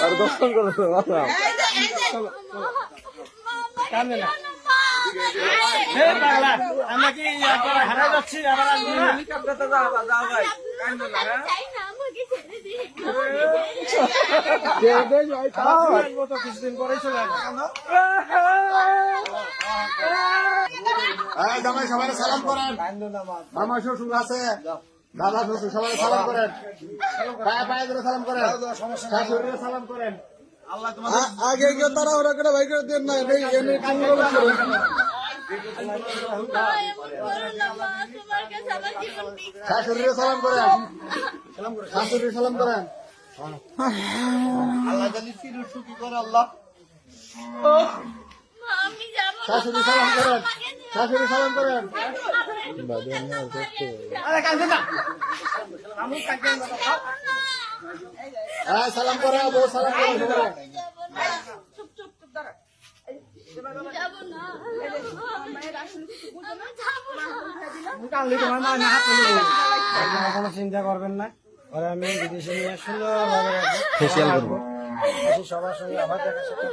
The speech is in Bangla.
আর দর্শন করো কান্দে না। আমরা কি হারা যাচ্ছি? আবার হেলিকপ্টারতে যাও ভাই, কান্দে না। কিছুদিন পরেই চলে জামাই সবাই সালাম করেন। মামা শ্বশুর আছে, দাদা শ্বশুর সবাই সালাম করেন। পায়ে পায়ে ধরে সালাম করেন, শাশুড়িরে সালাম করেন। আগে কেউ তারা ওরা করে ভাই করে দেন না, শাশুড়িরে সালাম করেন, শাশুড়ি সালাম করেন। আল্লাহ জানি চির সুখী করে আল্লাহ। শাশুড়ি সালাম করেন, শাশুড়ি সালাম করেন। হ্যাঁ সালাম করে, বউ সালাম করে। কোনো চিন্তা করবেন না, আমি বিদেশে নিয়ে সুন্দরভাবে ফেসিয়াল করবো, সবার সঙ্গে আবার দেখা সাক্ষাৎ।